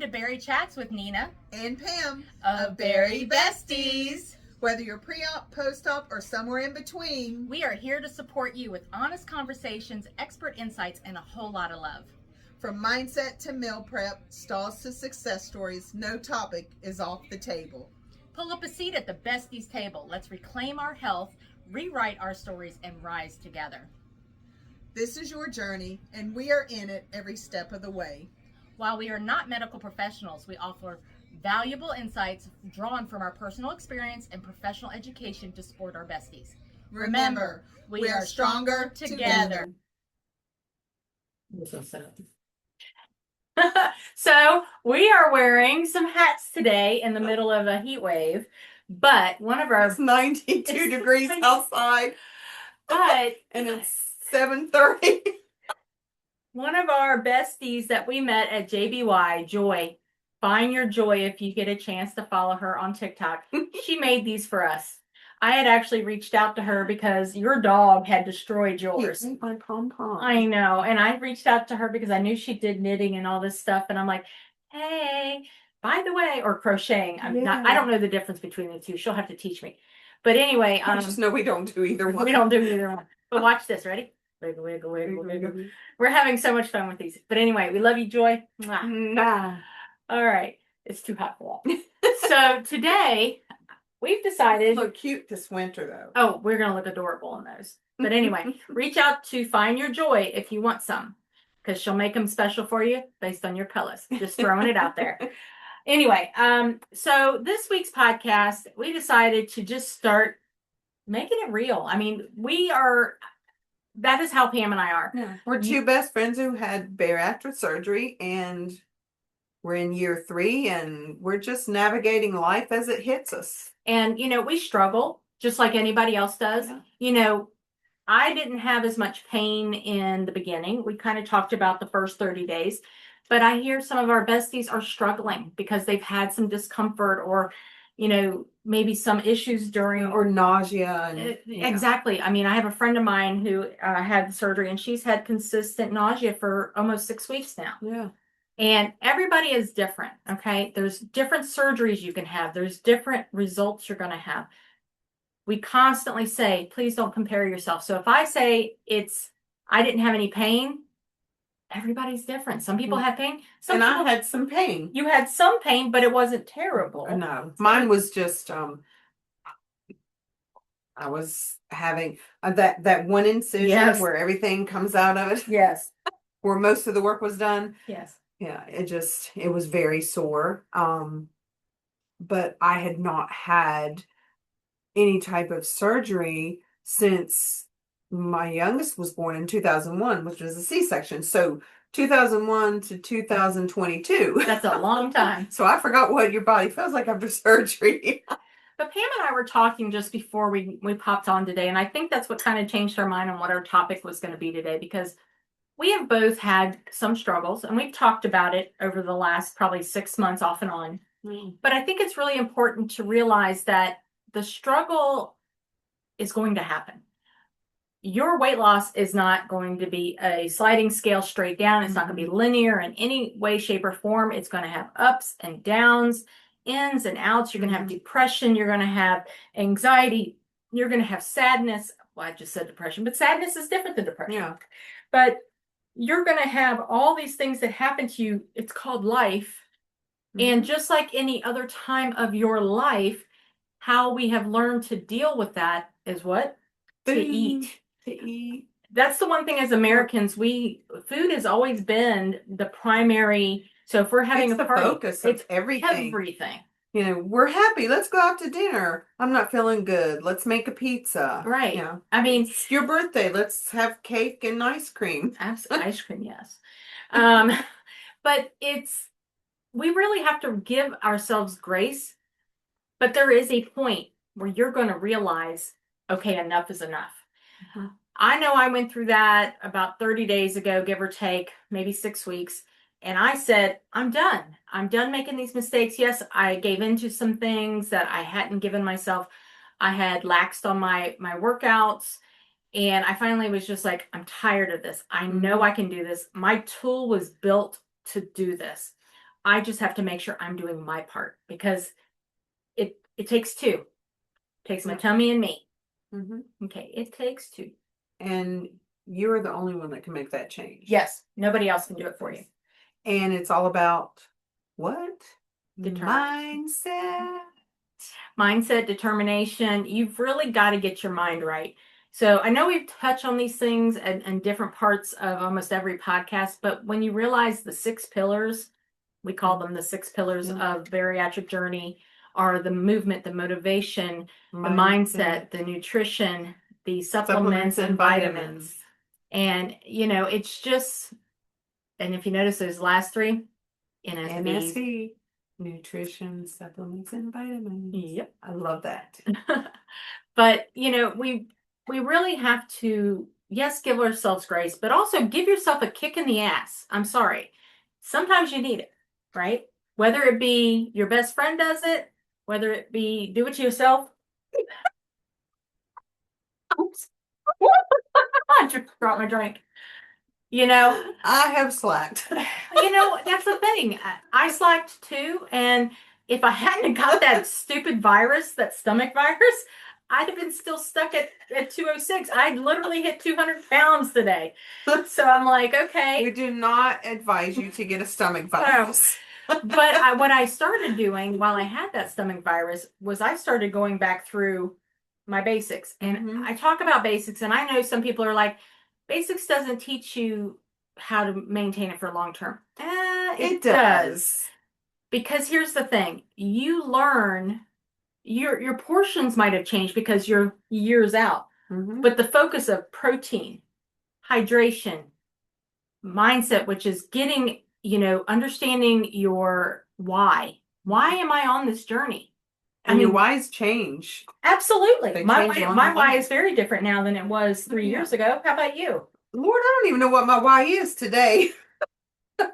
to Bari-Chatz with Nina and Pam of Bari-Bestiez. Whether you're pre-op, post-op, or somewhere in between, we are here to support you with honest conversations, expert insights, and a whole lot of love. From mindset to meal prep, stalls to success stories, no topic is off the table. Pull up a seat at the Besties table. Let's reclaim our health, rewrite our stories, and rise together. This is your journey, and we are in it every step of the way. While we are not medical professionals, we offer valuable insights drawn from our personal experience and professional education to support our besties. Remember, we are stronger together. So we are wearing some hats today in the middle of a heat wave, but one of our... It's 92 degrees outside, but and it's 7:30. One of our besties that we met at JBY, Joy, find your joy if you get a chance to follow her on TikTok. She made these for us. I had actually reached out to her because your dog had destroyed yours. My pom-pom. I know. And I reached out to her because I knew she did knitting and all this stuff. And I'm like, hey, by the way, or crocheting. I don't know the difference between the two. She'll have to teach me. But anyway. I just know we don't do either one. We don't do either one. But watch this. Ready? Wiggle, wiggle, wiggle, wiggle. We're having so much fun with these. But anyway, we love you, Joy. Mwah. All right. It's too hot for that. So today, we've decided... Look cute this winter, though. Oh, we're going to look adorable in those. But anyway, reach out to Find Your Joy if you want some. Because she'll make them special for you based on your colors. Just throwing it out there. Anyway, so this week's podcast, we decided to just start making it real. I mean, that is how Pam and I are. Yeah. We're two best friends who had bariatric surgery, and we're in year 3, and we're just navigating life as it hits us. And, we struggle just like anybody else does. Yeah. I didn't have as much pain in the beginning. We kind of talked about the first 30 days. But I hear some of our besties are struggling because they've had some discomfort or, maybe some issues during... Or nausea. Exactly. I mean, I have a friend of mine who had the surgery, and she's had consistent nausea for almost 6 weeks now. Yeah. And everybody is different, okay? There's different surgeries you can have. There's different results you're going to have. We constantly say, please don't compare yourself. So if I say I didn't have any pain, everybody's different. Some people have pain. I had some pain. You had some pain, but it wasn't terrible. No, mine was just, I was having that one incision where everything comes out of it. Yes. Where most of the work was done. Yes. Yeah, it was very sore. But I had not had any type of surgery since my youngest was born in 2001, which was a C-section. So 2001 to 2022. That's a long time. So I forgot what your body feels like after surgery. But Pam and I were talking just before we popped on today, and I think that's what kind of changed our mind on what our topic was going to be today, because we have both had some struggles, and we've talked about it over the last probably 6 months off and on. But I think it's really important to realize that the struggle is going to happen. Your weight loss is not going to be a sliding scale straight down. It's not going to be linear in any way, shape, or form. It's going to have ups and downs, ins and outs. You're going to have depression. You're going to have anxiety. You're going to have sadness. Well, I just said depression, but sadness is different than depression. Yeah. But you're going to have all these things that happen to you. It's called life. And just like any other time of your life, how we have learned to deal with that is what? To eat. That's the one thing as Americans, food has always been the primary. So if we're having the party, focus of everything. Everything. We're happy. Let's go out to dinner. I'm not feeling good. Let's make a pizza. Right. I mean, it's your birthday. Let's have cake and ice cream. Absolutely. Ice cream, yes. But we really have to give ourselves grace. But there is a point where you're going to realize, okay, enough is enough. I know I went through that about 30 days ago, give or take, maybe 6 weeks. And I said, I'm done. I'm done making these mistakes. Yes, I gave into some things that I hadn't given myself. I had laxed on my workouts. And I finally was just like, I'm tired of this. I know I can do this. My tool was built to do this. I just have to make sure I'm doing my part because it takes two. It takes my Yeah. tummy and me. Hmm. Okay, it takes two. And you're the only one that can make that change. Yes, nobody else can do it for you. And it's all about what? Determination. Mindset. Mindset, determination. You've really got to get your mind right. So I know we've touched on these things and different parts of almost every podcast, but when you realize the 6 pillars, we call them the 6 pillars of bariatric journey, are the movement, the motivation, the mindset, the nutrition, the supplements and vitamins. And, it's just, and if you notice those last three, NSVs. NSV. Nutrition, supplements, and vitamins. Yep. I love that. But, we really have to, yes, give ourselves grace, but also give yourself a kick in the ass. I'm sorry. Sometimes you need it, right? Whether it be your best friend does it, whether it be do it yourself. I just dropped my drink. I have slacked. That's the thing. I slacked too, and if I hadn't got that stupid virus, that stomach virus, I'd have been still stuck at 206. I'd literally hit 200 pounds today. So I'm like, okay. We do not advise you to get a stomach virus. But what I started doing while I had that stomach virus was I started going back through my basics. And I talk about basics, and I know some people are like, basics doesn't teach you how to maintain it for long term. It does. Because here's the thing. You learn, your portions might have changed because you're years out. But the focus of protein, hydration, mindset, which is getting, understanding your why. Why am I on this journey? And your whys change. Absolutely. My why is very different now than it was 3 years ago. How about you? Lord, I don't even know what my why is today.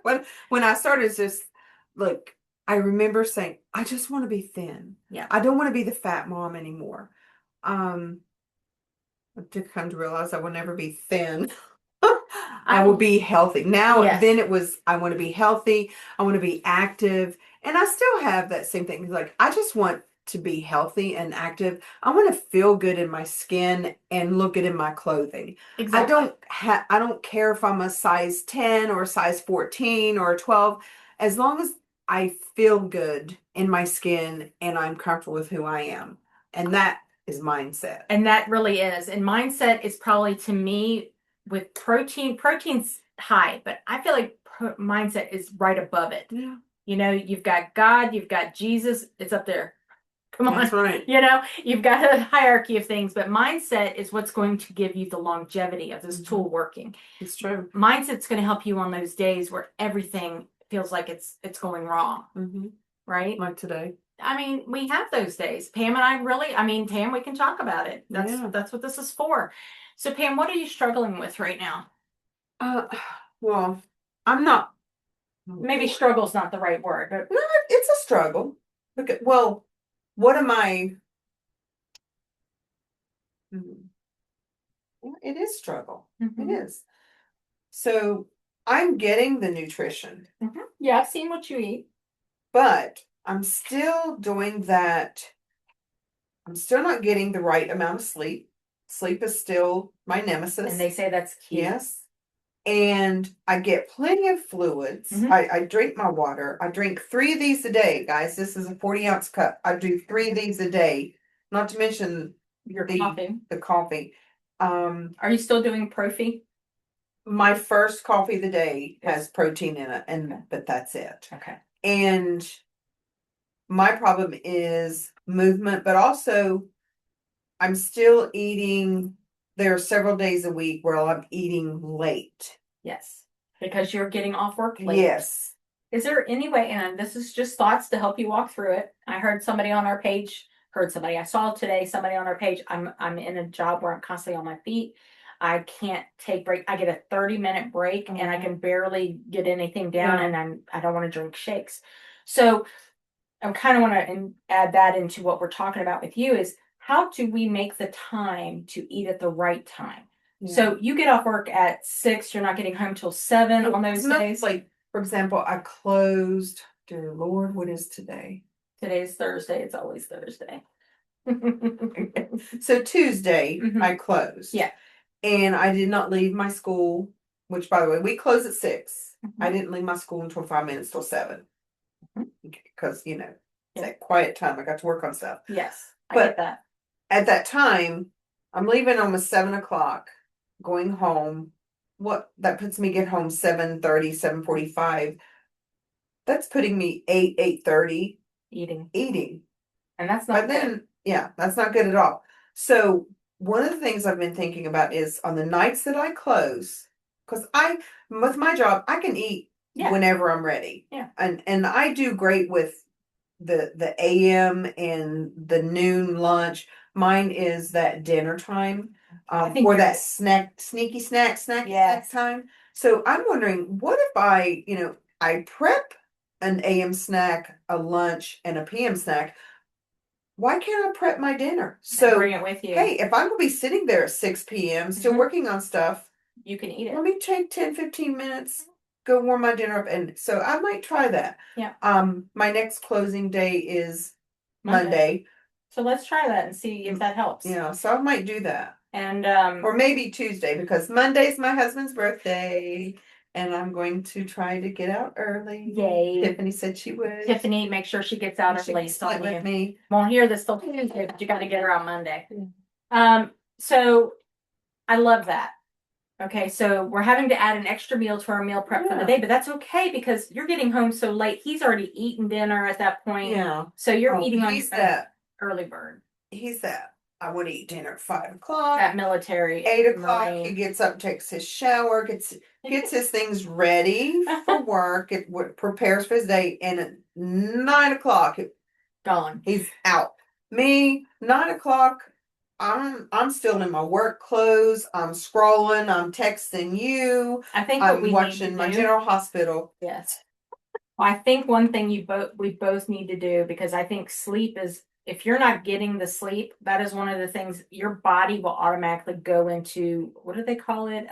when I started, it's just, look, I remember saying, I just want to be thin. Yeah. I don't want to be the fat mom anymore. To come to realize I will never be thin. I will be healthy. Now, then it was, I want to be healthy. I want to be active. And I still have that same thing. Like, I just want to be healthy and active. I want to feel good in my skin and look good in my clothing. Exactly. I don't care if I'm a size 10 or a size 14 or 12. As long as I feel good in my skin and I'm comfortable with who I am. And that is mindset. And that really is. And mindset is probably, to me, with protein's high, but I feel like mindset is right above it. Yeah. You've got God, you've got Jesus, it's up there. Come on. That's right. You've got a hierarchy of things, but mindset is what's going to give you the longevity of this tool working. It's true. Mindset's going to help you on those days where everything feels like it's going wrong. Right? Like today. I mean, we have those days. Pam and I Pam, we can talk about it. That's what this is for. So Pam, what are you struggling with right now? Well, I'm not. Maybe struggle's not the right word, but no, it's a struggle. Well, what am I? It is struggle. It is. So I'm getting the nutrition. Yeah, I've seen what you eat. But I'm still doing that. I'm still not getting the right amount of sleep. Sleep is still my nemesis. And they say that's key. Yes. And I get plenty of fluids. I drink my water. I drink 3 of these a day, guys. This is a 40-ounce cup. I do 3 of these a day. Not to mention the coffee. Are you still doing Profi? My first coffee of the day has protein in it, but that's it. Okay. And my problem is movement, but also I'm still eating. There are several days a week where I'm eating late. Yes. Because you're getting off work late. Yes. Is there any way, and this is just thoughts to help you walk through it. I heard somebody on our page, I saw today somebody on our page. I'm in a job where I'm constantly on my feet. I can't take break. I get a 30-minute break and I can barely get anything down, and I don't want to drink shakes. So I kind of want to add that into what we're talking about with you is how do we make the time to eat at the right time? Yeah. So you get off work at 6, you're not getting home till 7 on those days. Like, for example, I closed Dear Lord, what is today? Today's Thursday. It's always Thursday. So Tuesday, I closed. Yeah. And I did not leave my school, which by the way, we close at 6. I didn't leave my school until 5 minutes till 7. Because, it's that quiet time. I got to work on stuff. Yes, I But get that. At that time, I'm leaving almost 7 o'clock, going home. What that puts me get home 7:30, 7:45. That's putting me 8:30 Eating. And that's But not then, good. yeah, that's not good at all. So one of the things I've been thinking about is on the nights that I close, because with my job, I can eat Yeah. whenever I'm ready. Yeah. And I do great with the AM and the noon lunch. Mine is that dinner time, or that sneaky snack time. So I'm wondering, what if I prep an AM snack, a lunch, and a PM snack? Why can't I prep my dinner? So bring it with you. Hey, if I'm gonna be sitting there at 6 p.m. still working on stuff, you can eat it. Let me take 10, 15 minutes, go warm my dinner up. And so I might try that. Yeah. My next closing day is Monday. Monday. So let's try that and see if that helps. Yeah, so I might do that. And or maybe Tuesday, because Monday's my husband's birthday. And I'm going to try to get out early. Yay. Tiffany said she would. Tiffany, make sure she gets out early. Split with me. Won't hear this till Tuesday, but you got to get her on Monday. So I love that. Okay, so we're having to add an extra meal to our meal prep for the day, but that's okay because you're getting home so late. He's already eaten dinner at that point. Yeah. So you're eating on that early bird. He's that. I want to eat dinner at 5 o'clock. That military. 8 o'clock. He gets up, takes his shower, gets his things ready for work. It prepares for his day, and at 9 o'clock, gone. He's out. Me, 9 o'clock. I'm still in my work clothes. I'm scrolling. I'm texting you. I think I'm watching my General Hospital. Yes. Well, I think one thing we both need to do, because I think sleep is, if you're not getting the sleep, that is one of the things your body will automatically go into. What do they call it?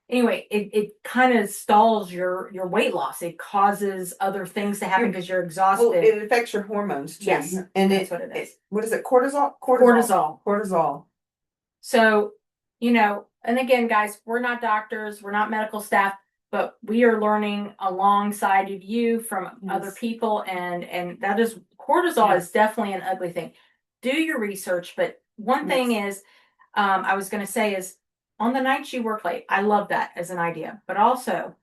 Anyway, it kind of stalls your weight loss. It causes other things to happen because you're exhausted. Well, it affects your hormones too. Yes, and that's what it is. What is it? Cortisol. So, and again, guys, we're not doctors, we're not medical staff, but we are learning alongside of you from other people, and that is cortisol is definitely an ugly thing. Do your research, but one thing is, I was going to say is, on the nights you work late, I love that as an idea, but also,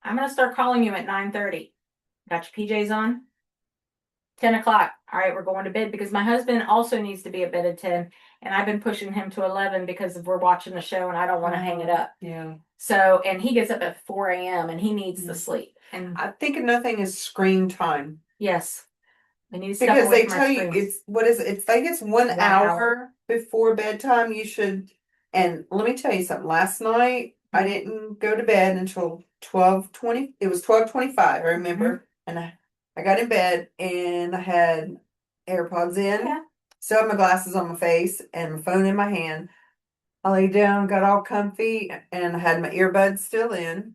I'm going to start calling you at 9:30. Got your PJs on? 10 o'clock. All right, we're going to bed, because my husband also needs to be at bed at 10, and I've been pushing him to 11 because we're watching the show and I don't want to hang it up. Yeah. So, and he gets up at 4 a.m. and he needs the sleep. And I think another thing is screen time. Yes. They need to because they tell you it's like it's 1 hour before bedtime you should. And let me tell you something. Last night I didn't go to bed until 12:20. It was 12:25, I remember. And I got in bed and I had AirPods in. Yeah. Still had my glasses on my face and my phone in my hand. I laid down, got all comfy, and I had my earbuds still in.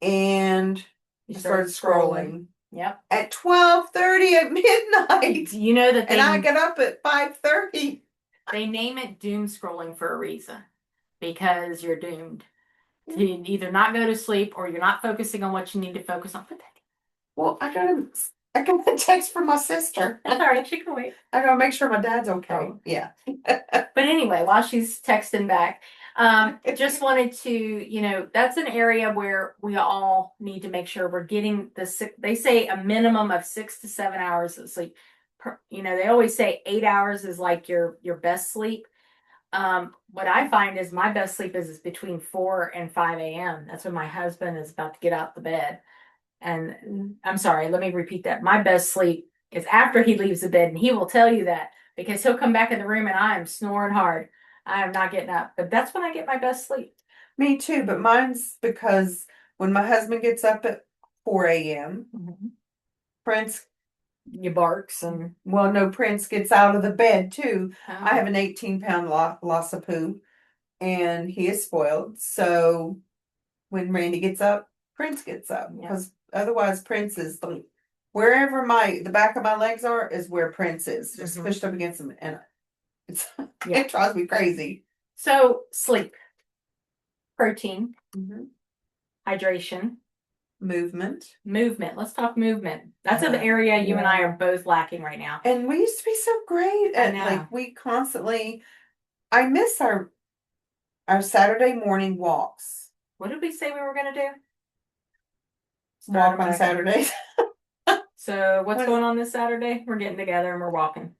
And I started scrolling. Yep. At 12:30 at midnight. You know that and I got up at 5:30. They name it doom scrolling for a reason. Because you're doomed to either not go to sleep or you're not focusing on what you need to focus on. Well, I got a text from my sister. That's all right, she can wait. I gotta make sure my dad's okay. Oh. Yeah. But anyway, while she's texting back, just wanted to, that's an area where we all need to make sure we're getting they say a minimum of 6 to 7 hours of sleep. They always say 8 hours is like your best sleep. What I find is my best sleep is between 4 and 5 a.m. That's when my husband is about to get out the bed. And I'm sorry, let me repeat that. My best sleep is after he leaves the bed, and he will tell you that, because he'll come back in the room and I am snoring hard. I am not getting up, but that's when I get my best sleep. Me too, but mine's because when my husband gets up at 4 a.m., Prince barks and Prince gets out of the bed too. Oh. I have an 18-pound loss of poo, and he is spoiled. So when Randy gets up, Prince gets up Yeah. because otherwise Prince is like wherever the back of my legs are is where Prince is, just Mhm. pushed up against him, and it's Yeah. it drives me crazy. So sleep, protein, Mhm. hydration, Movement, movement. Let's talk movement. That's an area you and I are both lacking right now. and we used to be so great I at know. we constantly. I miss our Saturday morning walks. What did we say we were going to do? Walk Start 'em on back. Saturdays. So what's What is going on this Saturday? We're getting together and we're walking.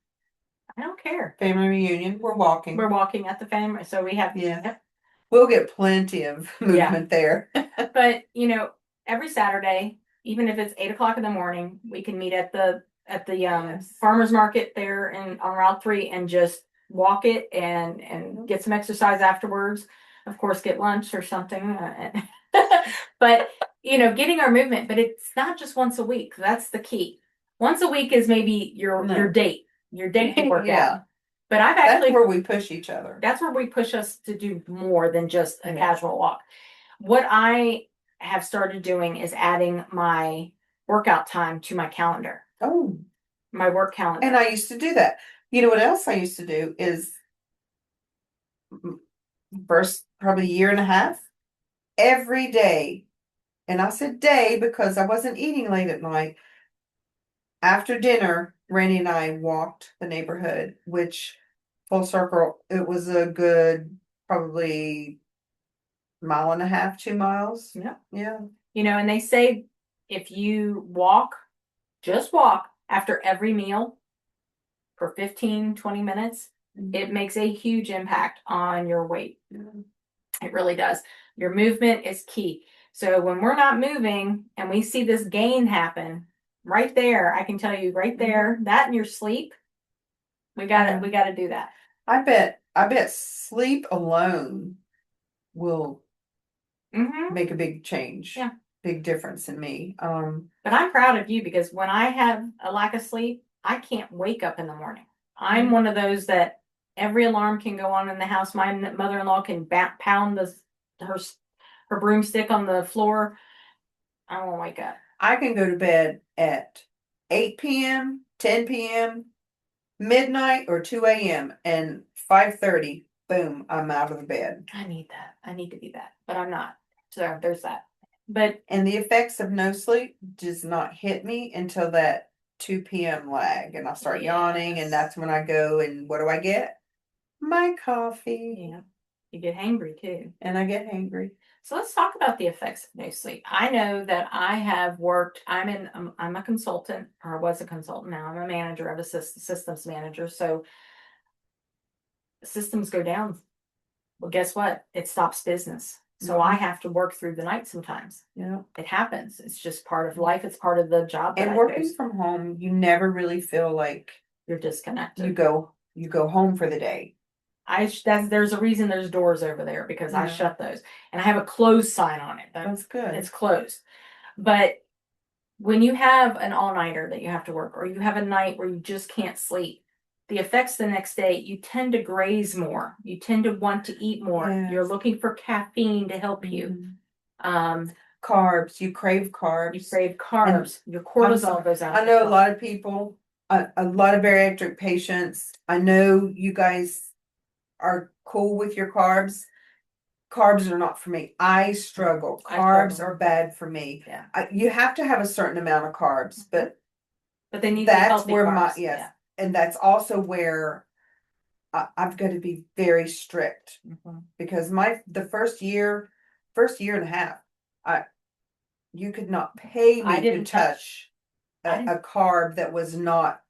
I don't care. Family reunion. We're We're walking. walking at the family. So we have, Yeah. yep. We'll get plenty of movement there. But every Saturday, even if it's 8 o'clock in the morning, we can meet at the Yes. farmers market there and on Route 3 and just walk it and get some exercise afterwards. Of course, get lunch or something. But getting our movement. But it's not just once a week. That's the key. Once a week is maybe your date to work Yeah. out. But I've That's actually where we push each other. that's where we push us to do more than just a Yeah. casual walk. What I have started doing is adding my workout time to my calendar, Oh, my work calendar. and I used to do that. You know what else I used to do is first probably year and a half every day. And I said day because I wasn't eating late at night. After dinner, Randy and I walked the neighborhood, which full circle, it was a good probably mile and a half, 2 miles. Yeah. Yeah. And they say if you just walk after every meal for 15, 20 minutes, it makes a huge impact on your weight. Yeah. It really does. Your movement is key. So when we're not moving and we see this gain happen right there, I can tell you right there, that in your sleep, we gotta do that. I bet sleep alone will make a big change. Yeah. Big difference in me. But I'm proud of you because when I have a lack of sleep, I can't wake up in the morning. I'm one of those that every alarm can go on in the house. My mother-in-law can pound her broomstick on the floor. I won't wake up. I can go to bed at 8 p.m., 10 p.m., midnight, or 2 a.m. and 5:30, boom, I'm out of the bed. I need that. I need to be that, but I'm not. So there's that. But And the effects of no sleep does not hit me until that 2 p.m. lag, and I start yawning, and that's when I go and what do I get? My coffee. yeah, you get hangry too. And I get hangry. So let's talk about the effects of no sleep. I know that I have worked. I'm a consultant, or was a consultant. Now I'm a manager. I'm a systems manager. So systems go down. Well, guess what? It stops business. So I have to work through the night sometimes. Yeah. It happens. It's just part of life. It's part of the job. And working from home, you never really feel like you're disconnected. you go home for the day. There's a reason there's doors over there because I shut those, and I have a closed sign on it. That's good. It's closed. But when you have an all-nighter that you have to work, or you have a night where you just can't sleep, the effects the next day, you tend to graze more. You tend to want to eat more. Yes. You're looking for caffeine to help you. Carbs. You crave carbs. You crave carbs. Your cortisol goes out. I know a lot of people, a lot of bariatric patients. I know you guys are cool with your carbs. Carbs are not for me. I struggle. Carbs are bad for me. Yeah. You have to have a certain amount of carbs, but they need to be healthy where carbs. And that's also where I've got to be very strict because the first year and a half, you could not pay me to touch a carb that was not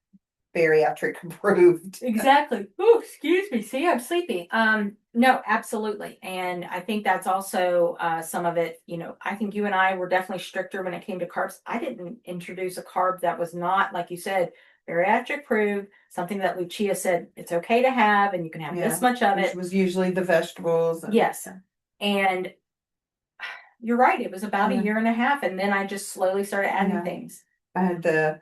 bariatric approved. Exactly. Oh, excuse me. See, I'm sleepy. No, absolutely. And I think that's also some of it. I think you and I were definitely stricter when it came to carbs. I didn't introduce a carb that was not, like you said, bariatric approved, something that Lucia said it's okay to have, and you can have this much of it. Which was usually the vegetables. Yes. And you're right. It was about a year and a half, and then I just slowly started adding things. I had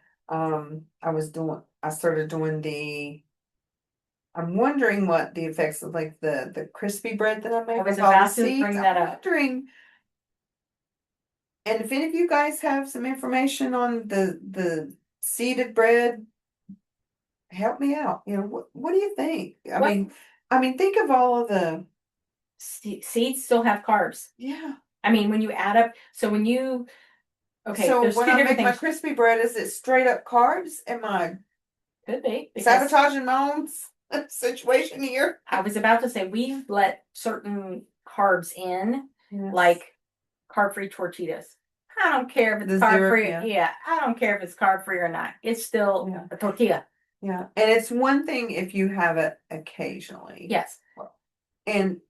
I started doing I'm wondering what the effects of like the crispy bread that I make. I was about to bring that up. And And if any of you guys have some information on the seeded bread, help me out. What do you think? What? I mean, think of all of the Seeds still have carbs. yeah. I mean, when you add up, so when you, okay, So there's when two I different make my things. crispy bread, is it straight up carbs? Am I Could be because sabotaging my own situation here? I was about to say we've let certain carbs in, Yes. like carb-free tortillas. I don't care if it's The carb zero, free. yeah. Yeah, I don't care if it's carb free or not. It's still Yeah. a tortilla. Yeah. And it's one thing if you have it occasionally. Yes. And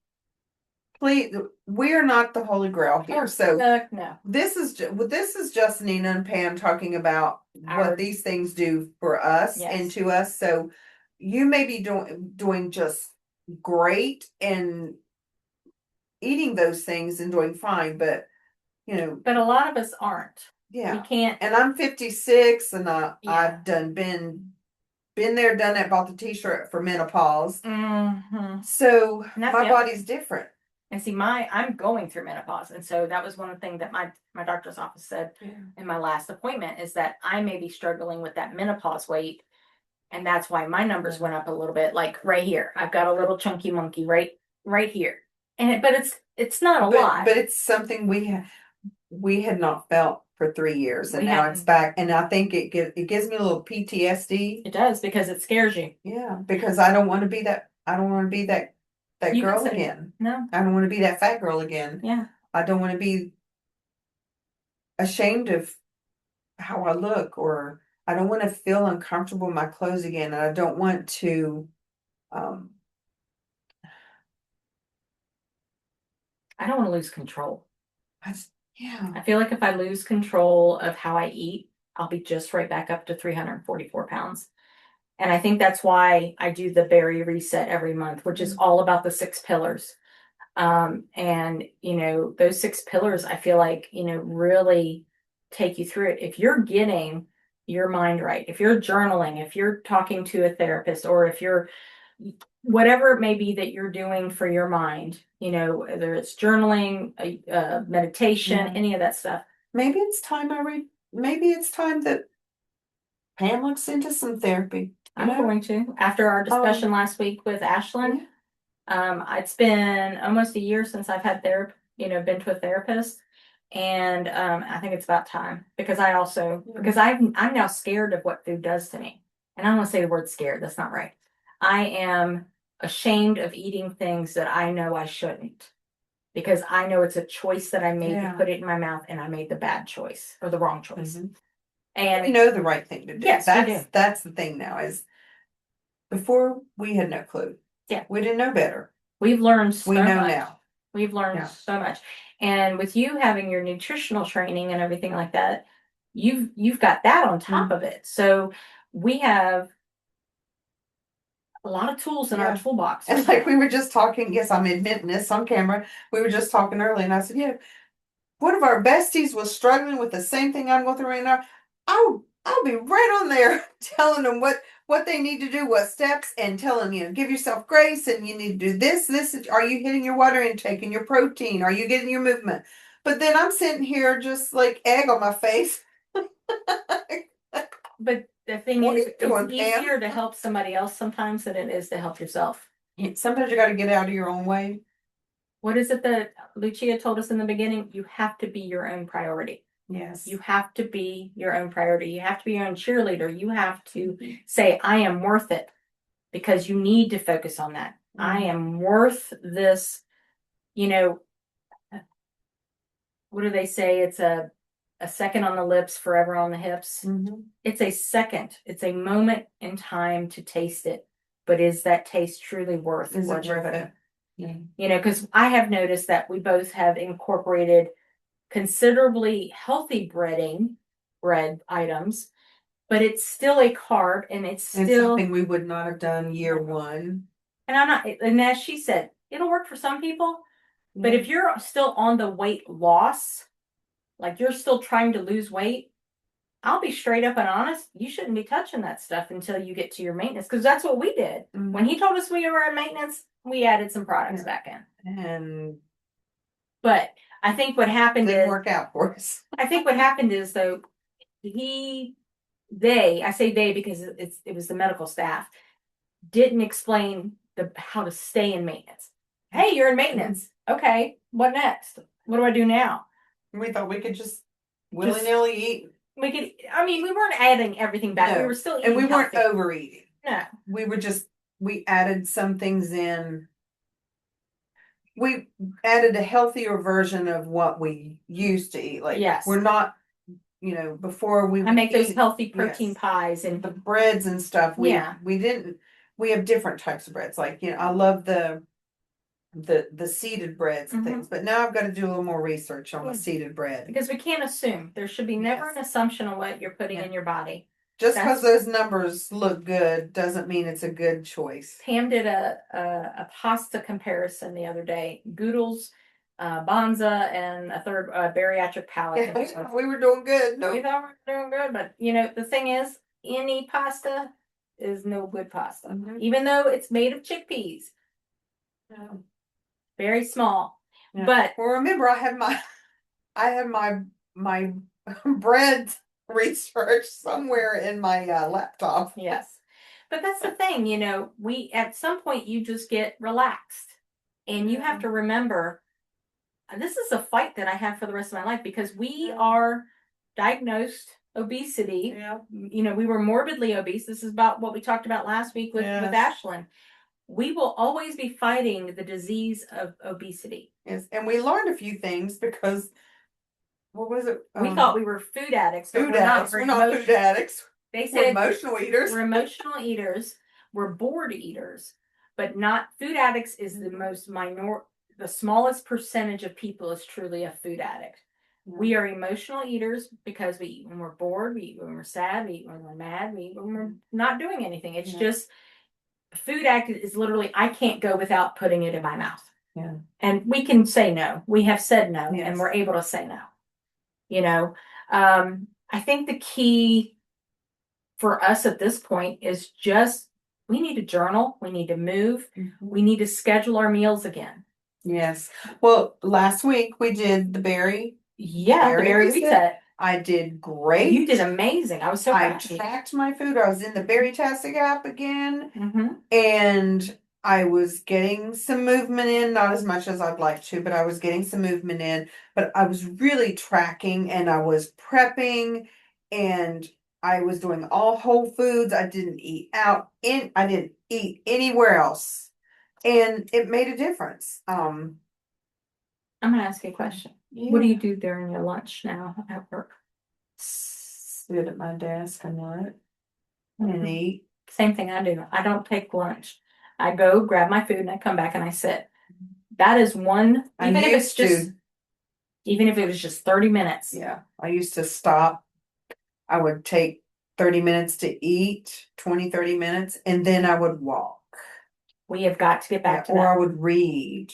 please, we're not the Holy Grail here. So No. this is just Nina and Pam talking about Our- what these things do for us Yes. and to us. So you may be doing just great and eating those things and doing fine, but But a lot of us aren't. yeah. We can't. And I'm 56 and Yeah. I've been there, done that, bought the t-shirt for menopause. Mm-hmm. So my body's different. And see, I'm going through menopause, and so that was one of the things that my doctor's office said in my last appointment is that I may be struggling with that menopause weight, and that's why my numbers went up a little bit. Like right here, I've got a little chunky monkey right here, but it's not a lot. But it's something we had not felt for 3 years, and now it's back, and I think it gives me a little PTSD. It does because it scares you. Yeah, because I don't want to be that. I don't want to be that girl again. No, I don't want to be that fat girl again. Yeah, I don't want to be ashamed of how I look, or I don't want to feel uncomfortable in my clothes again, and I don't want to. I don't want to lose control. Yeah. I feel like if I lose control of how I eat, I'll be just right back up to 344 pounds. And I think that's why I do the Bari Reset every month, which is all about the 6 pillars. And those 6 pillars, I feel like, really take you through it. If you're getting your mind right, if you're journaling, if you're talking to a therapist, or if you're whatever it may be that you're doing for your mind, whether it's journaling, meditation, any of that stuff. Maybe it's time maybe it's time that Pam looks into some therapy. I'm going to. After our discussion last week with Ashlyn, it's been almost a year since I've had been to a therapist. And I think it's about time because I'm now scared of what food does to me. And I don't want to say the word scared, that's not right. I am ashamed of eating things that I know I shouldn't, because I know it's a choice that I made to put it in my mouth, and I made the bad choice or the wrong choice. Mm-hmm. And we know the right thing to do. Yes, that's the thing now is before we had no clue. Yeah. We didn't know better. We've learned so much. We know now. We've learned so much. And with you having your nutritional training and everything like that, you've got that on top of it. So we have a lot of tools in our toolbox. And like we were just talking, yes, I'm admitting this on camera. We were just talking earlier, and I said, one of our besties was struggling with the same thing I'm going through right now. I'll be right on there telling them what they need to do, what steps, and telling give yourself grace, and you need to do this. Are you hitting your water intake and your protein? Are you getting your movement? But then I'm sitting here just like egg on my face. But the thing is, it's easier to help somebody else sometimes than it is to help yourself. Sometimes you got to get out of your own way. What is it that Lucia told us in the beginning? You have to be your own priority. Yes. You have to be your own priority. You have to be your own cheerleader. You have to say, I am worth it, because you need to focus on that. Mm-hmm. I am worth this. What do they say? It's a second on the lips, forever on the hips. Mm-hmm. It's a second. It's a moment in time to taste it. But is that taste truly worth it? Yeah. Because I have noticed that we both have incorporated considerably healthy bread items, but it's still a carb, and it's still something we would not have done year one. And as she said, it'll work for some people, but if you're still on the weight loss, like you're still trying to lose weight, I'll be straight up and honest, you shouldn't be touching that stuff until you get to your maintenance, because that's what we did. Mm-hmm. When he told us we were at maintenance, we added some products back in. And but I think what happened Didn't is work out for us. I think what happened is though I say they because it was the medical staff didn't explain how to stay in maintenance. Hey, you're in maintenance. Okay, what next? What do I do now? We thought we could just willy-nilly eat. We could. I mean, we weren't adding everything back. No. We were still eating And we weren't healthy. overeating. No. We added some things in. We added a healthier version of what we used to eat. Like, Yes. we're not, before we I would make those eat, healthy protein yes, pies and the breads and stuff. Yeah. We have different types of breads. Like, I love the seeded breads and things, but now I've got to do a little more research on the seeded bread. because we can't assume. There should be never an assumption on what you're putting in your body. Just because those numbers look good doesn't mean it's a good choice. Pam did a pasta comparison the other day. Goodles, Bonza, and a third bariatric palate. Yeah, we were doing good. We thought we were doing good, but the thing is, any pasta is no good pasta, even though it's made of chickpeas. Yeah. Very small, yeah. But well, remember, I had my bread research somewhere in my laptop. Yes, but that's the thing, we at some point you just get relaxed, and you have to remember this is a fight that I have for the rest of my life because we are diagnosed obesity. Yeah. We were morbidly obese. This is about what we talked about last week with Ashlyn. We will always be fighting the disease of obesity. Yes, and we learned a few things because what was it? We thought we were food addicts. Food addicts. We're not food addicts. They said we're emotional eaters. We're emotional eaters. We're bored eaters, but not food addicts. Is the smallest percentage of people is truly a food addict. We are emotional eaters because we eat when we're bored, we eat when we're sad, we eat when we're mad, we eat when we're not doing anything. It's just food addict is literally I can't go without putting it in my mouth. Yeah. And we can say no. We have said no, and we're able to say no. I think the key for us at this point is just we need to journal, we need to move, we need to schedule our meals again. Yes. Well, last week we did the berry. Yeah, the berry reset. I did great. You did amazing. I was so proud. I tracked my food. I was in the Bari-Chatz app again, and I was getting some movement in, not as much as I'd like to, but I was getting some movement in. But I was really tracking, and I was prepping, and I was doing all whole foods. I didn't eat out. I didn't eat anywhere else, and it made a difference. I'm gonna ask you a question. Yeah. What do you do during your lunch now at work? Sit at my desk and work and eat. Same thing I do. I don't take lunch. I go grab my food and I come back and I sit. That is one. Even if it was just 30 minutes. Yeah, I used to stop. I would take 30 minutes to eat, 20-30 minutes, and then I would walk. We have got to get back to that. Or I would read.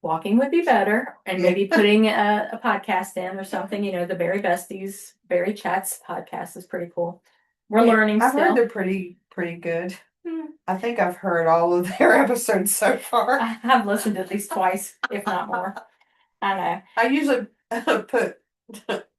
Walking would be better, and maybe putting a podcast in or something. The Bari-Bestiez, Bari-Chatz podcast is pretty cool. We're learning still. I've heard they're pretty good. I think I've heard all of their episodes so far. I've listened at least twice, if not more. I know. I usually put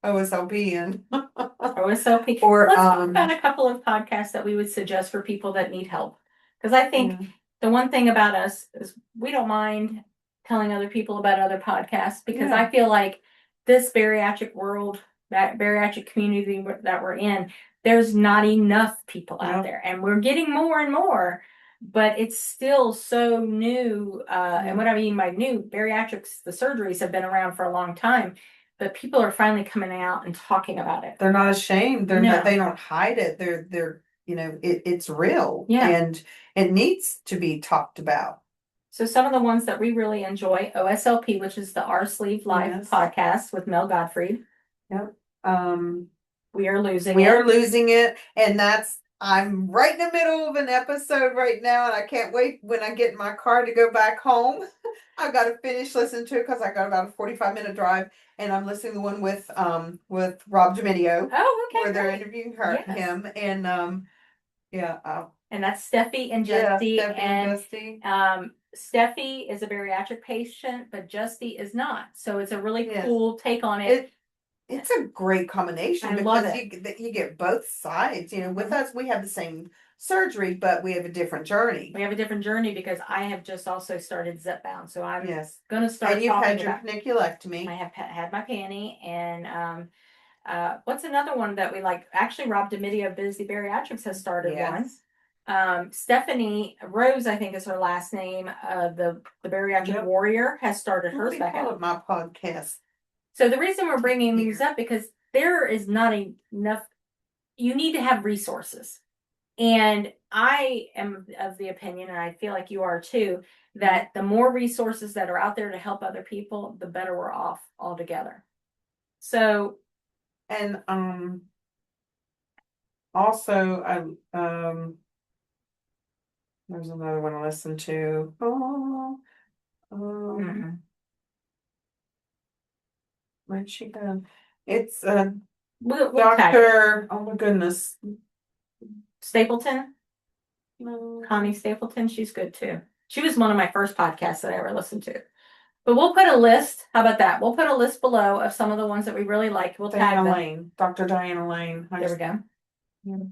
OSLP in. OSLP. Or let's talk about a couple of podcasts that we would suggest for people that need help. Because I think the one thing about us is we don't mind telling other people about other podcasts because I feel like this bariatric world, that bariatric community that we're in, there's not enough people out there, and we're getting more and more, but it's still so new. And what I mean by new, bariatrics, the surgeries have been around for a long time, but people are finally coming out and talking about it. They're not ashamed. They don't hide it. They're it's real. Yeah. And it needs to be talked about. So some of the ones that we really enjoy, OSLP, which is the Our Sleeve Life podcast with Mel Gottfried. Yep. We are losing it. And I'm right in the middle of an episode right now, and I can't wait when I get in my car to go back home. I've got to finish listening to it because I got about a 45-minute drive, and I'm listening to the one with Rob Dominio. Oh, okay. Where they're interviewing him, and and that's Steffi and Jesse. Steffi and Jesse. Steffi is a bariatric patient, but Justy is not. So it's a really Yes. cool take on it. It's a great combination I love because you get both sides. With us, we have the same surgery, but we have a different journey. We have a different journey because I have just also started zip bound. So I'm Yes. going to start And you've talking had your about. paniculectomy. I have had my panty, and what's another one that we like? Actually, Rob Domidio of Busy Bariatrics has started one. Stephanie Rose, I think is her last name. The Bariatric Warrior has started hers back out. My podcast. So the reason we're bringing these up because there is not enough. You need to have resources, and I am of the opinion, and I feel like you are too, that the more resources that are out there to help other people, the better we're off altogether. So, and also there's another one I listened to. Where'd she go? It's we'll Doctor. Oh my goodness, Stapleton. no. Connie Stapleton, she's good too. She was one of my first podcasts that I ever listened to. But we'll put a list. How about that? We'll put a list below of some of the ones that we really liked. We'll tag them. Lane, Dr. Diana Lane. There we go.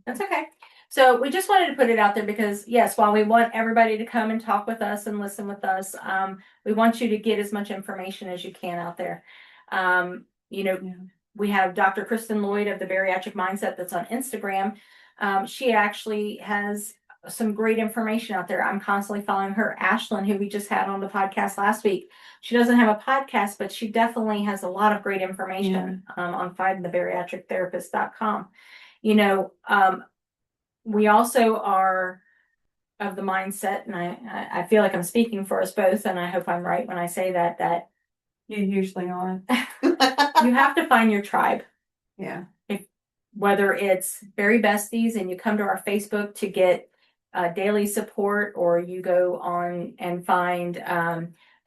That's okay. So we just wanted to put it out there because yes, while we want everybody to come and talk with us and listen with us, we want you to get as much information as you can out there. We have Dr. Kristen Lloyd of the Bariatric Mindset that's on Instagram. She actually has some great information out there. I'm constantly following her. Ashlyn, who we just had on the podcast last week, she doesn't have a podcast, but she definitely has a lot of great information on findthebariatrictherapist.com. We also are of the mindset, and I feel like I'm speaking for us both, and I hope I'm right when I say that you usually are. You have to find your tribe. Yeah. Whether it's Bari-Bestiez and you come to our Facebook to get daily support, or you go on and find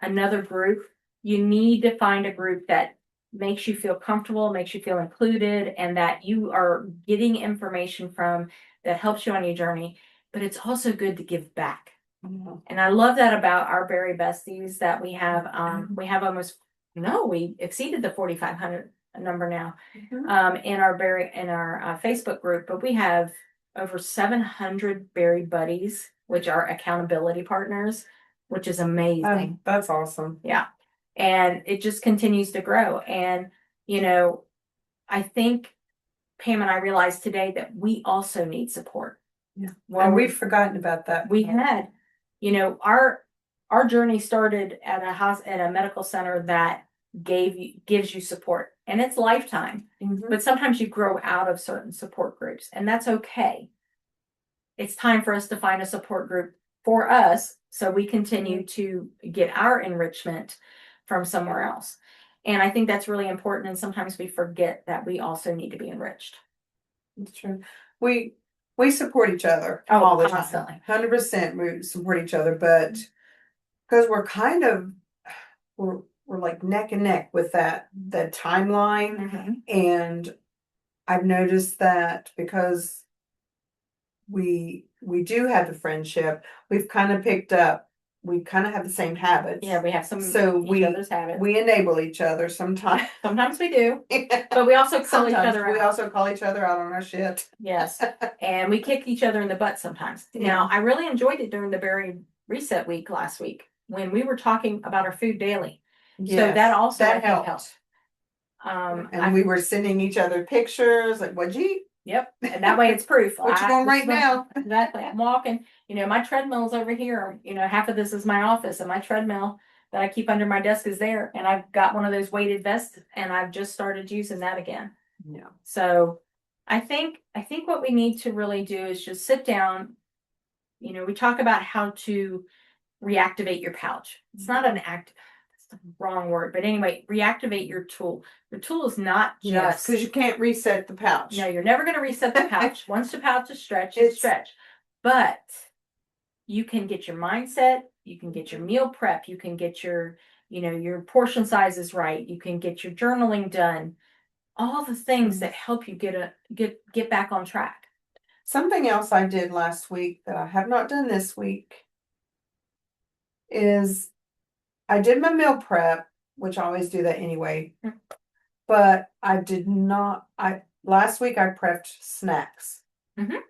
another group, you need to find a group that makes you feel comfortable, makes you feel included, and that you are getting information from that helps you on your journey. But it's also good to give back. And I love that about our Bari-Bestiez that we have we exceeded the 4,500 number now in our Facebook group, but we have over 700 Bari buddies, which are accountability partners, which is amazing. That's awesome. Yeah. And it just continues to grow. And, I think Pam and I realized today that we also need support. Yeah. Well, we've forgotten about that. We had, our journey started at a medical center that gives you support, and it's lifetime. But sometimes you grow out of certain support groups, and that's okay. It's time for us to find a support group for us so we continue to get our enrichment from somewhere else. And I think that's really important, and sometimes we forget that we also need to be enriched. That's true. We support each other all the time. 100% we support each other, but because we're like neck and neck with that timeline. And I've noticed that because we do have the friendship, we kind of have the same habits. Yeah, we have some each other's habits. We enable each other sometimes. Sometimes we do. But we also call each other out. We also call each other out on our shit. Yes. And we kick each other in the butt sometimes. Now, I really enjoyed it during the Bari Reset Week last week when we were talking about our food daily. Yes, so that also helped. And we were sending each other pictures like, what'd you eat? Yep. And that way it's proof. What you doing right now? Exactly. I'm walking. My treadmill's over here. Half of this is my office, and my treadmill that I keep under my desk is there. And I've got one of those weighted vests, and I've just started using that again. Yeah. So I think what we need to really do is just sit down. We talk about how to reactivate your pouch. It's not an act. That's the wrong word. But anyway, reactivate your tool. Your tool is not just because you can't reset the pouch. No, you're never going to reset the pouch. Once the pouch is stretched, it's stretched. But you can get your mindset. You can get your meal prep. You can get your portion sizes right. You can get your journaling done. All the things that help you get back on track. Something else I did last week that I have not done this week is I did my meal prep, which I always do that anyway, Mm. but I did not. I last week I prepped snacks Mhm.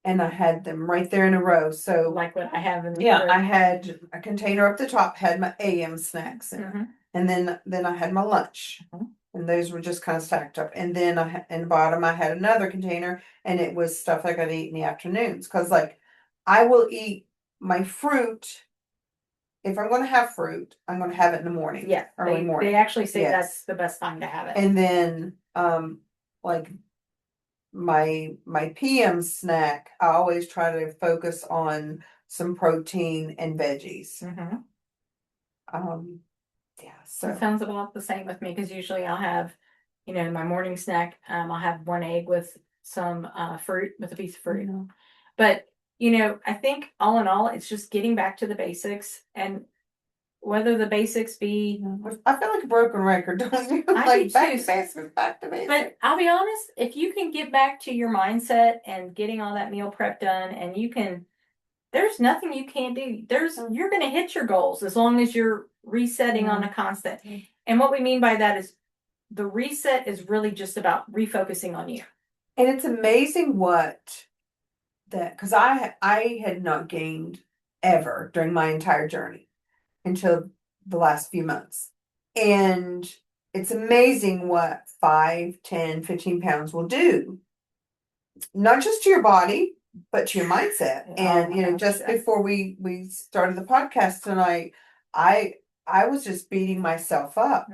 and I had them right there in a row. So Like what I have in the yeah, fridge. I had a container up the top, had my AM snacks in it, Mhm. and then I had my lunch, Mhm. and those were just kind of stacked up. And then in the bottom I had another container, and it was stuff I gotta eat in the afternoons because like I will eat my fruit. If I'm going to have fruit, I'm going to have it in the morning. Yeah, early morning. they actually say Yes. that's the best time to have it. And then like my PM snack, I always try to focus on some protein and veggies. Mhm. Yeah, It so sounds about the same with me because usually I'll have, my morning snack. I'll have one egg with some fruit, with a piece of fruit. Mhm. But I think all in all, it's just getting back to the basics, and whether the basics be. I feel like a broken record, don't you? I Like do back too. to basics, back to basics. But I'll be honest, if you can get back to your mindset and getting all that meal prep done, and there's nothing you can't do. You're going to hit your goals as long as you're resetting on a constant. And what we mean by that is the reset is really just about refocusing on you. And it's amazing what that because I had not gained ever during my entire journey until the last few months. And it's amazing what 5, 10, 15 pounds will do, not just to your body, but to your mindset. And just before we started the podcast tonight, I I was just beating myself up.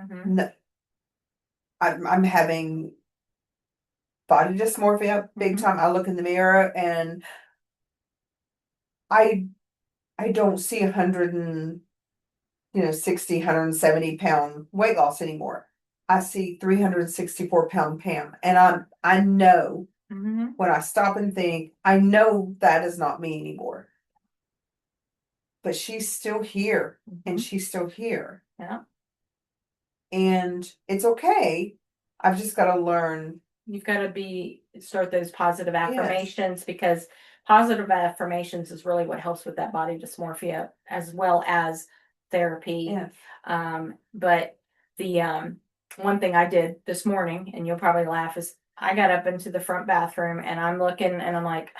I'm having body dysmorphia big time. I look in the mirror and I I don't see 60, 170 pound weight loss anymore. I see 364 pound Pam. And I know when I stop and think, I know that is not me anymore. But she's still here and she's still here. Yeah. And it's okay. I've just got to learn. You've got to start those positive affirmations, because positive affirmations is really what helps with that body dysmorphia as well as therapy. Yes. But the one thing I did this morning, and you'll probably laugh, is I got up into the front bathroom and I'm looking and I'm like,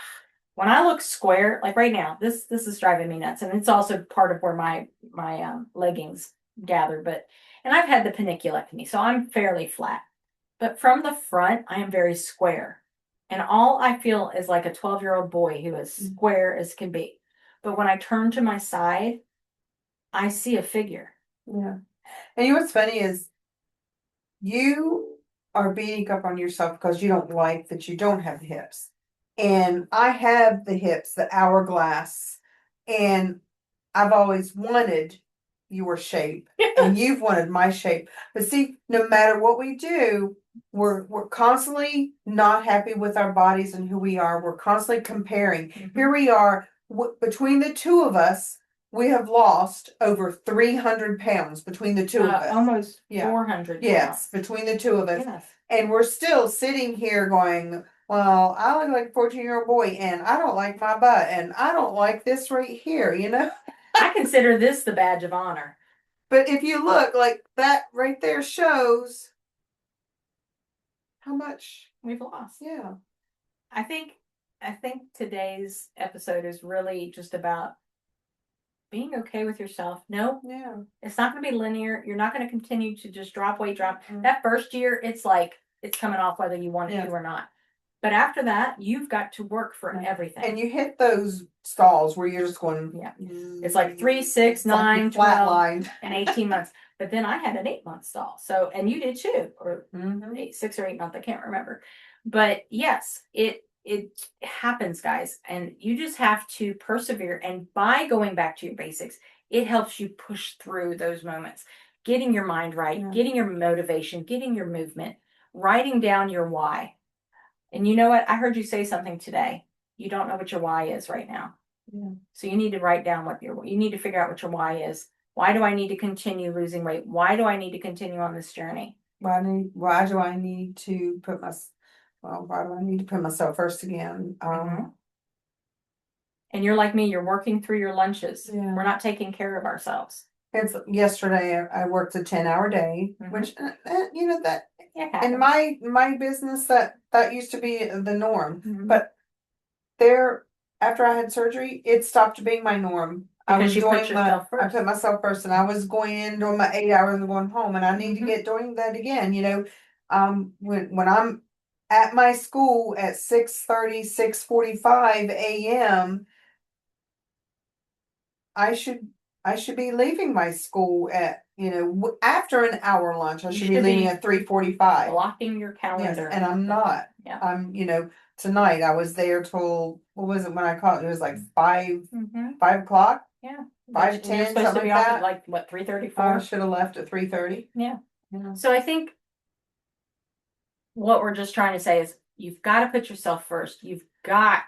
when I look square, like right now, this is driving me nuts, and it's also part of where my leggings gather. And I've had the paniculectomy, so I'm fairly flat. But from the front, I am very square. And all I feel is like a 12-year-old boy who is square as can be. But when I turn to my side, I see a figure. Yeah. And you know what's funny is you are beating up on yourself because you don't like that you don't have the hips. And I have the hips, the hourglass, and I've always wanted your shape and you've wanted my shape. But see, no matter what we do, we're constantly not happy with our bodies and who we are. We're constantly comparing. Here we are, between the two of us, we have lost over 300 pounds between the two of us. Almost 400. Yes, between the two of us. Yes. And we're still sitting here going, well, I look like a 14-year-old boy and I don't like my butt and I don't like this right here, I consider this the badge of honor. But if you look, like that right there shows how much we've lost. Yeah. I think today's episode is really just about being okay with yourself. No, it's not going to be linear. You're not going to continue to just drop weight. That first year, it's like it's coming off whether you want it to or not. But after that, you've got to work for everything. And you hit those stalls where you're just going. Yeah. It's like 3, 6, 9, 12, and 18 months. But then I had an 8-month stall. So, and you did too, or 6 or 8 months. I can't remember. But yes, it happens, guys. And you just have to persevere. And by going back to your basics, it helps you push through those moments. Getting your mind right, getting your motivation, getting your movement, writing down your why. And you know what? I heard you say something today. You don't know what your why is right now. Yeah. So you need to write down you need to figure out what your why is. Why do I need to continue losing weight? Why do I need to continue on this journey? Why do I need to why do I need to put myself first again? And you're like me, you're working through your lunches. Yeah. We're not taking care of ourselves. It's yesterday I worked a 10-hour day, Mhm. which you know that It in happens. my business that used to be the norm. Mhm. But there after I had surgery, it stopped being my norm. I Because was you put doing yourself I first. put myself first and I was going in doing my 8 hours and going home and I need to Mhm. get doing that again, you know. When I'm at my school at 6:30, 6:45 a.m. I should I should be leaving my school at, you know, after an hour lunch. I You should be should leaving be at 3:45. blocking your Yes, calendar. and I'm not. Yeah. I'm, you know, tonight I was there till what was it when I called? It was like 5 o'clock, Yeah. five And you're ten, supposed to something be like off at that. like what, 3:30, I 4? should have left at 3:30. Yeah. Yeah. So I think what we're just trying to say is you've got to put yourself first. You've got,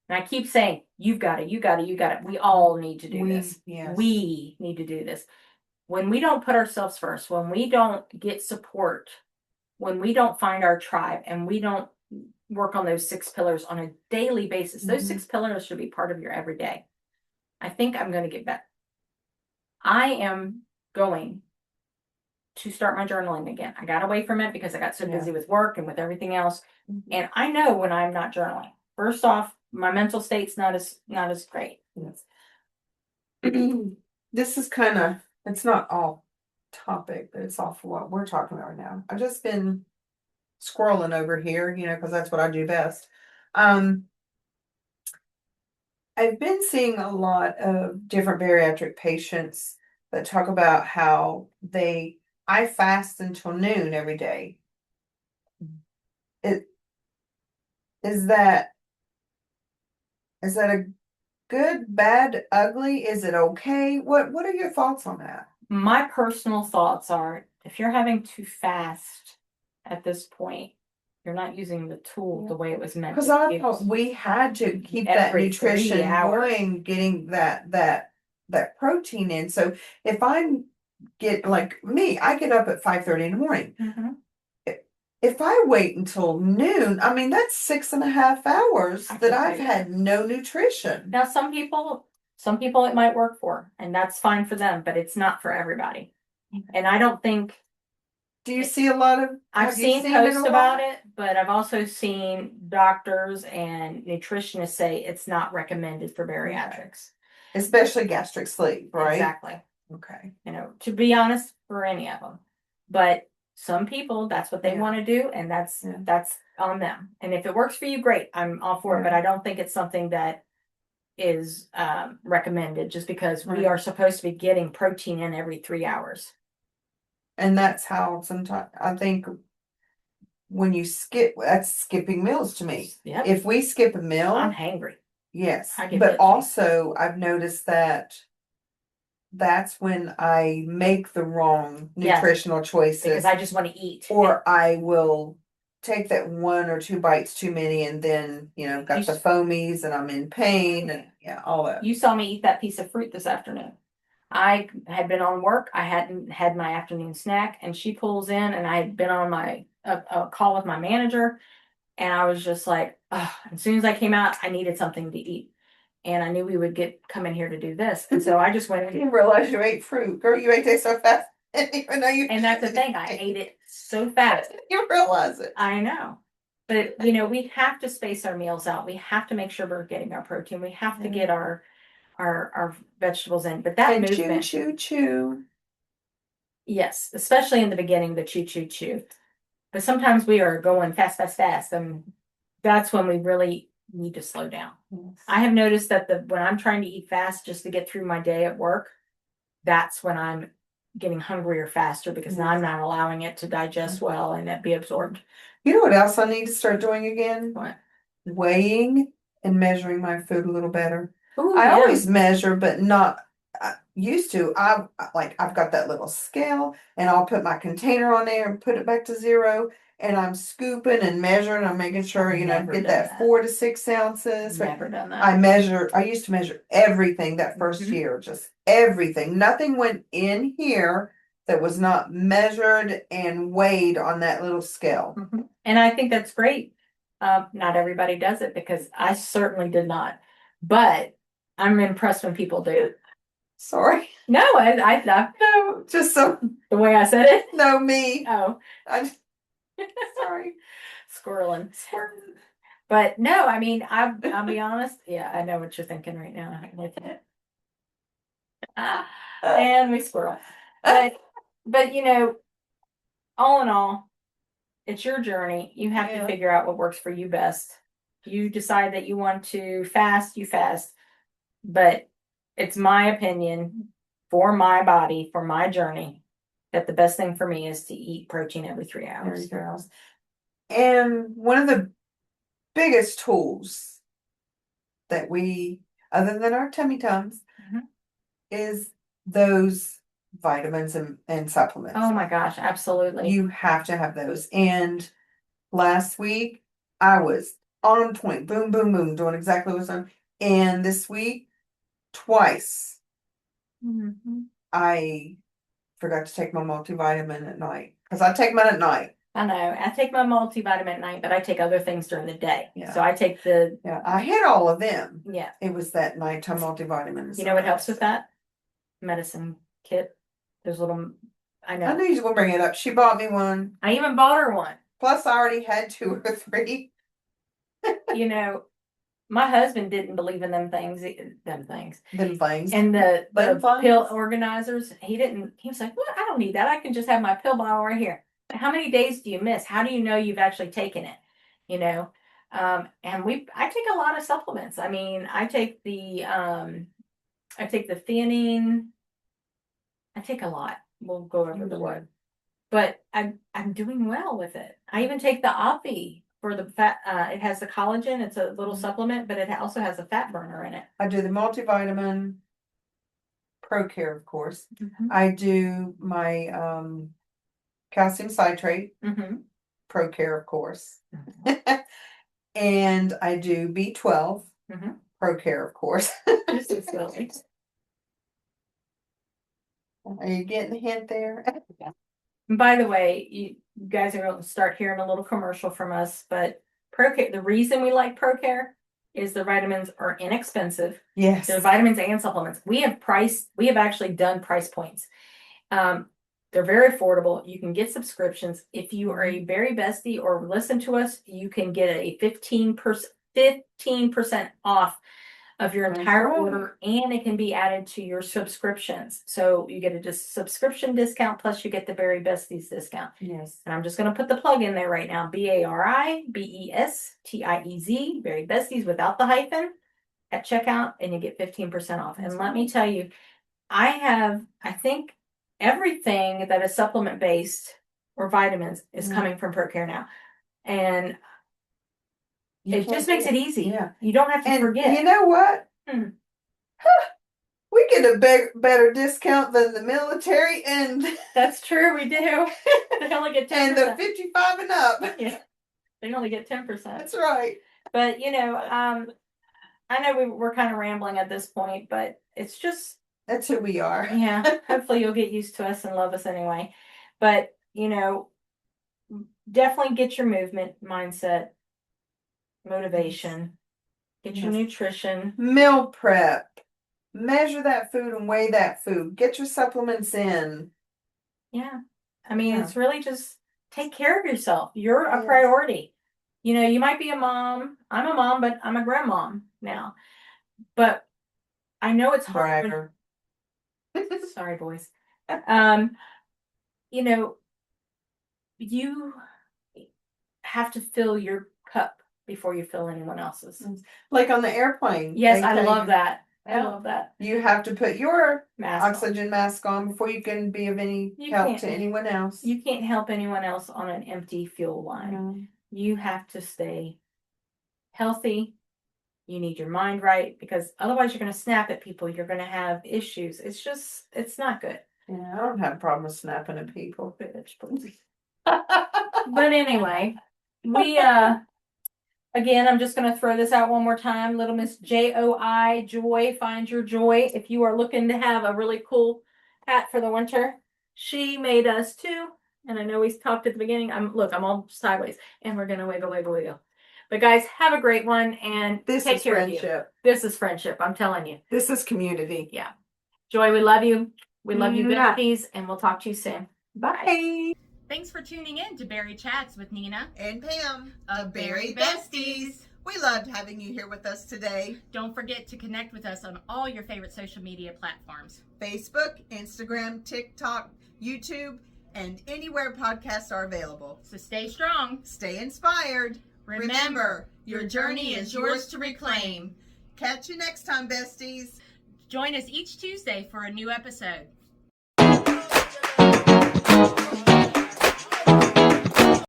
and I keep saying, you've got it, you got it, you got it. We all need to do this. Yes. We need to do this. When we don't put ourselves first, when we don't get support, when we don't find our tribe and we don't work on those 6 pillars on a daily basis, those 6 pillars should be part of your everyday. I think I'm going to get better. I am going to start my journaling again. I got away from it because I got so busy with work and with everything else. And I know when I'm not journaling. First off, my mental state's not as great. Yes. This is kind of, it's not all topic, but it's off of what we're talking about right now. I've just been scrolling over here, you know, because that's what I do best. Um, I've been seeing a lot of different bariatric patients that talk about how I fast until noon every day. It is that is that a good, bad, ugly? Is it okay? What are your thoughts on that? My personal thoughts are if you're having to fast at this point, you're not using the tool the way it was meant Because to I be thought used. we had to keep that Every 3 nutrition hours. going, getting that protein in. So if I'm get like me, I get up at 5:30 in the morning. Mhm. If I wait until noon, I mean that's 6.5 hours I that can I've tell you that. had no nutrition. Now, some people it might work for, and that's fine for them, but it's not for everybody. And I don't think Do you see a lot of I've have you seen seen in posts a about lot? it, but I've also seen doctors and nutritionists say it's not recommended for bariatrics. Especially gastric sleep, right? Exactly. Okay. You know, to be honest, for any of them. But some people, that's what they Yeah. want to do, and that's on them. And if it works for you, great. I'm all for it. But I don't think it's something that is recommended just because we Right. are supposed to be getting protein in every 3 hours. And that's how sometimes I think when you skip, that's skipping meals to me. Yep. If we skip a meal, I'm hangry. yes. I get But itchy. also, I've noticed that that's when I make the wrong Yes. nutritional Because choices, I just want to eat. or I will take that one or two bites too many, and then got the foamies, and I'm in pain, and all that. You saw me eat that piece of fruit this afternoon. I had been on work. I hadn't had my afternoon snack, and she pulls in, and I had been on my a call with my manager, and I was just like, ugh. As soon as I came out, I needed something to eat, and I knew we would come in here to do this, and so I just went. I didn't realize you ate fruit, girl. You ate it so fast. I didn't even know you. And that's the thing. I ate it so fast. You realize it. I know. But we have to space our meals out. We have to make sure we're getting our protein. We have to get our vegetables in. But that And movement, chew. yes, especially in the beginning, the chew. But sometimes we are going fast, and that's when we really need to slow down. Yes. I have noticed that when I'm trying to eat fast just to get through my day at work, that's when I'm getting hungrier faster because now I'm not allowing it to digest well and it be absorbed. You know what else I need to start doing again? What? Weighing and measuring my food a little better. Ooh, I yeah. always measure, but not used to. I've got that little scale, and I'll put my container on there and put it back to 0, and I'm scooping and measuring. I'm making sure I've never get done that that. 4 to 6 ounces. Never done that. I used to measure everything that first year, just everything. Nothing went in here that was not measured and weighed on that little scale. And I think that's great. Not everybody does it because I certainly did not. But I'm impressed when people do. Sorry. No, I No, just so, the way I said it. no, me. Oh, I, sorry. squirreling. But no, I mean, I'll be honest. Yeah, I know what you're thinking right now. Like, and we squirrel. But all in all, it's your journey. You have to Yeah. figure out what works for you best. You decide that you want to fast, you fast. But it's my opinion for my body, for my journey, that the best thing for me is to eat protein every 3 hours. There you go. And one of the biggest tools that we, other than our tummy tums, Mhm. is those vitamins and supplements. Oh my gosh, absolutely. You have to have those. And last week, I was on point, boom, boom, boom, doing exactly what I was doing. And this week, twice, Mhm. I forgot to take my multivitamin at night because I take mine at night. I know. I take my multivitamin at night, but I take other things during the day. Yeah. So I take the Yeah, I hit all of them. yeah. It was that nighttime multivitamin. You know what helps with that? Medicine kit. There's little. I I know. knew you was gonna bring it up. She bought me one. I even bought her one. Plus, I already had 2 or 3. You know, my husband didn't believe in them things. Them things. Them things. And the Them pill things. organizers, he didn't. He was like, "What? I don't need that. I can just have my pill bottle right here." How many days do you miss? How do you know you've actually taken it? You know, and I take a lot of supplements. I mean, I take the theanine. I take a lot. We'll go over the what, but I'm doing well with it. I even take the Opti for the fat. It has the collagen. It's a little supplement, but it also has a fat burner in it. I do the multivitamin, ProCare, of course. Mhm. I do my calcium citrate, Mm-hmm. ProCare, of course. And I do B12, Mm-hmm. ProCare, of course. This is silly. Are you getting the hint there? And by the way, you guys are going to start hearing a little commercial from us, but ProCare, the reason we like ProCare is the vitamins are inexpensive. Yes. They're vitamins and supplements. We have actually done price points. They're very affordable. You can get subscriptions. If you are a Bari-Bestie or listen to us, you can get a 15% off of your entire order, and it can be added to your subscriptions. So you get a subscription discount, plus you get the Bari-Bestiez discount. Yes. And I'm just going to put the plug in there right now. Bari-Bestiez, Bari-Bestiez without the hyphen at checkout, and you get 15% off. And let me tell you, I think everything that is supplement based or vitamins is coming from ProCare now. And it just makes it easy. Yeah. You don't have to forget. You know what? We get a better discount than the military, and that's true. We do. They only get 10%. And the 55 and up. Yeah, they only get 10%. That's right. But I know we're kind of rambling at this point, but it's just that's who we are. Yeah. Hopefully you'll get used to us and love us anyway. But definitely get your movement mindset, motivation, get your nutrition, meal prep, measure that food and weigh that food, get your supplements in. Yeah. I mean, it's really just take care of yourself. You're a priority. You might be a mom. I'm a mom, but I'm a grandmom now. But I know it's hard. Bragger. Sorry, boys. You have to fill your cup before you fill anyone else's. Like on the airplane. Yes, I love that. I love that. You have to put your oxygen mask on before you can be of any help to anyone else. You can't help anyone else on an empty fuel line. No. You have to stay healthy. You need your mind right, because otherwise you're going to snap at people. You're going to have issues. It's not good. Yeah, I don't have a problem with snapping at people. But anyway, again, I'm just going to throw this out one more time. Little Miss Joy, Joy, find your joy. If you are looking to have a really cool hat for the winter, she made us too. And I know we talked at the beginning. I'm all sideways, and we're going to wiggle, wiggle, wiggle. But guys, have a great one and This take is care of you. friendship. This is friendship. I'm telling you. This is community. Yeah. Joy, we love you. We love you, Mwah. besties, and we'll talk to you soon. Bye. Thanks for tuning in to Bari-Chatz with Nina and Pam of Bari-Bestiez. We loved having you here with us today. Don't forget to connect with us on all your favorite social media platforms. Facebook, Instagram, TikTok, YouTube, and anywhere podcasts are available. So stay strong. Stay inspired. Remember, your journey is yours to reclaim. Catch you next time, besties. Join us each Tuesday for a new episode.